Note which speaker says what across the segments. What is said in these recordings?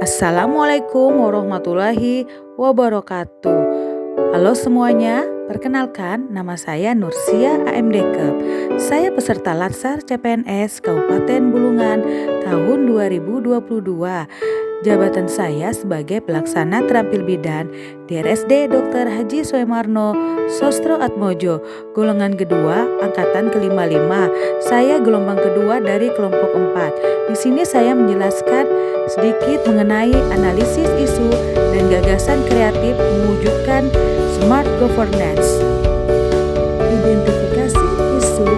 Speaker 1: Assalamualaikum warahmatullahi wabarakatuh. Halo semuanya, perkenalkan nama saya Nursia AMDKEP. Saya peserta Latsar CPNS Kabupaten Bulungan tahun 2022. Jabatan saya sebagai pelaksana terampil bidan di RSD Dr. Haji Soemarno Sostro Atmojo, golongan kedua, angkatan ke-55. Saya gelombang kedua dari kelompok 4. Di sini saya menjelaskan sedikit mengenai analisis isu dan gagasan kreatif mewujudkan smart governance. Identifikasi isu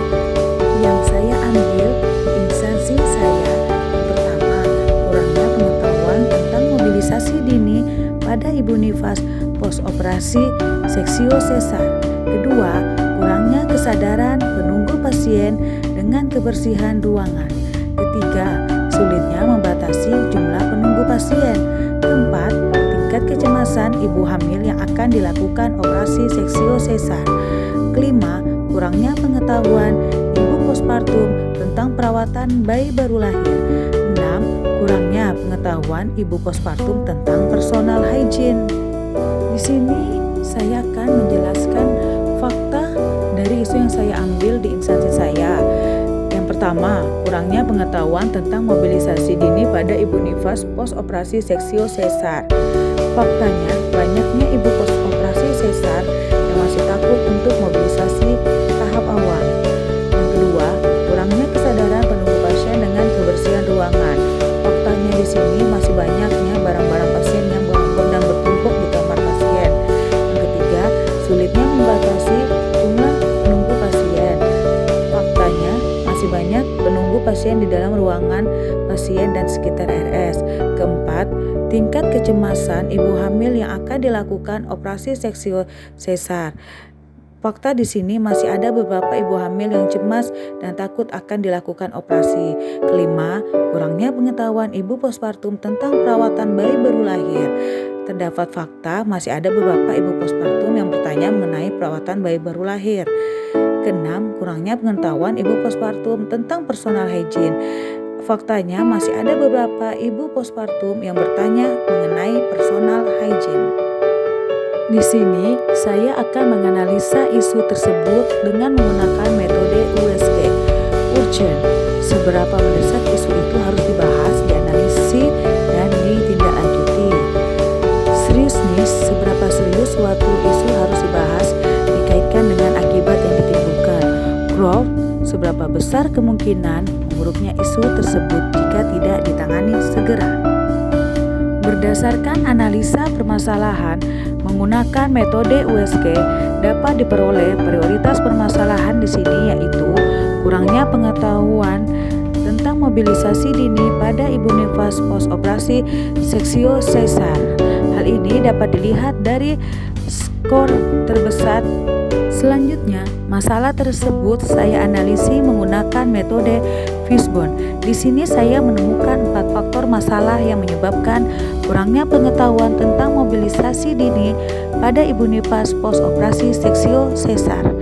Speaker 1: yang saya ambil di instansi saya. Pertama, kurangnya pengetahuan tentang mobilisasi dini pada ibu nifas pos operasi seksio sesar. Kedua, kurangnya kesadaran penunggu pasien dengan kebersihan ruangan. Ketiga, sulitnya membatasi jumlah penunggu pasien. Keempat, tingkat kecemasan ibu hamil yang akan dilakukan operasi seksio sesar. Kelima, kurangnya pengetahuan ibu postpartum tentang perawatan bayi baru lahir. 6. Kurangnya pengetahuan ibu postpartum tentang personal hygiene. Di sini saya akan menjelaskan fakta dari isu yang saya ambil di instansi saya. Yang pertama, kurangnya pengetahuan tentang mobilisasi dini pada ibu nifas pos operasi seksio sesar. Faktanya, banyaknya ibu pos operasi sesar yang masih takut untuk mobilisasi tahap awal. Yang kedua, kurangnya kesadaran penunggu pasien dengan kebersihan ruangan. Faktanya di sini masih banyaknya barang-barang pasien yang berkumpul dan bertumpuk di kamar pasien. Yang ketiga, sulitnya membatasi jumlah penunggu pasien. Faktanya masih banyak penunggu pasien di dalam ruangan pasien dan sekitar RS. Keempat, tingkat kecemasan ibu hamil yang akan dilakukan operasi seksio sesar. Fakta di sini masih ada beberapa ibu hamil yang cemas dan takut akan dilakukan operasi. Kelima, kurangnya pengetahuan ibu postpartum tentang perawatan bayi baru lahir. Terdapat fakta masih ada beberapa ibu postpartum yang bertanya mengenai perawatan bayi baru lahir. Keenam, kurangnya pengetahuan ibu postpartum tentang personal hygiene. Faktanya masih ada beberapa ibu postpartum yang bertanya mengenai personal hygiene. Di sini saya akan menganalisa isu tersebut dengan menggunakan metode USG, urgent. Seberapa mendesak isu itu harus dibahas, dianalisis, dan ditindaklanjuti. Seriusness, seberapa serius suatu isu harus dibahas dikaitkan dengan akibat yang ditimbulkan. Growth, seberapa besar kemungkinan memburuknya isu tersebut jika tidak ditangani segera. Berdasarkan analisa permasalahan menggunakan metode USG dapat diperoleh prioritas permasalahan di sini, yaitu kurangnya pengetahuan tentang mobilisasi dini pada ibu nifas pos operasi seksio sesar. Hal ini dapat dilihat dari skor terbesar. Selanjutnya, masalah tersebut saya analisis menggunakan metode Fishbone. Di sini saya menemukan 4 faktor masalah yang menyebabkan kurangnya pengetahuan tentang mobilisasi dini pada ibu nifas pos operasi seksio sesar.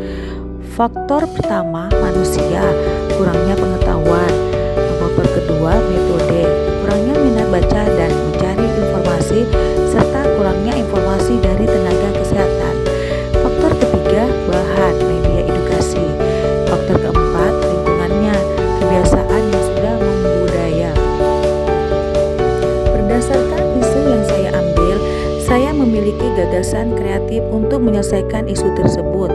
Speaker 1: Faktor pertama, manusia, kurangnya pengetahuan. Faktor kedua, metode, kurangnya minat baca dan mencari informasi serta kurangnya informasi dari tenaga kesehatan. Faktor ketiga, bahan media edukasi. Faktor keempat, lingkungannya, kebiasaan yang sudah membudaya. Berdasarkan isu yang saya ambil, saya memiliki gagasan kreatif untuk menyelesaikan isu tersebut.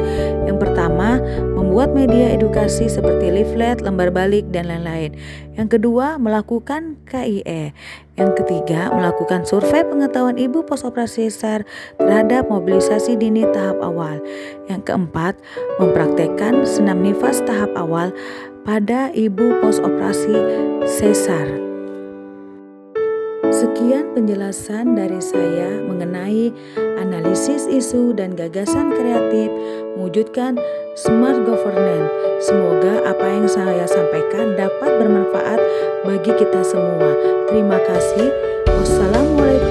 Speaker 1: Yang pertama, membuat media edukasi seperti leaflet, lembar balik, dan lain-lain. Yang kedua, melakukan KIE. Yang ketiga, melakukan survei pengetahuan ibu pos operasi sesar terhadap mobilisasi dini tahap awal. Yang keempat, mempraktekkan senam nifas tahap awal pada ibu pos operasi sesar. Sekian penjelasan dari saya mengenai analisis isu dan gagasan kreatif mewujudkan smart governance. Semoga apa yang saya sampaikan dapat bermanfaat bagi kita semua. Terima kasih. Wassalamualaikum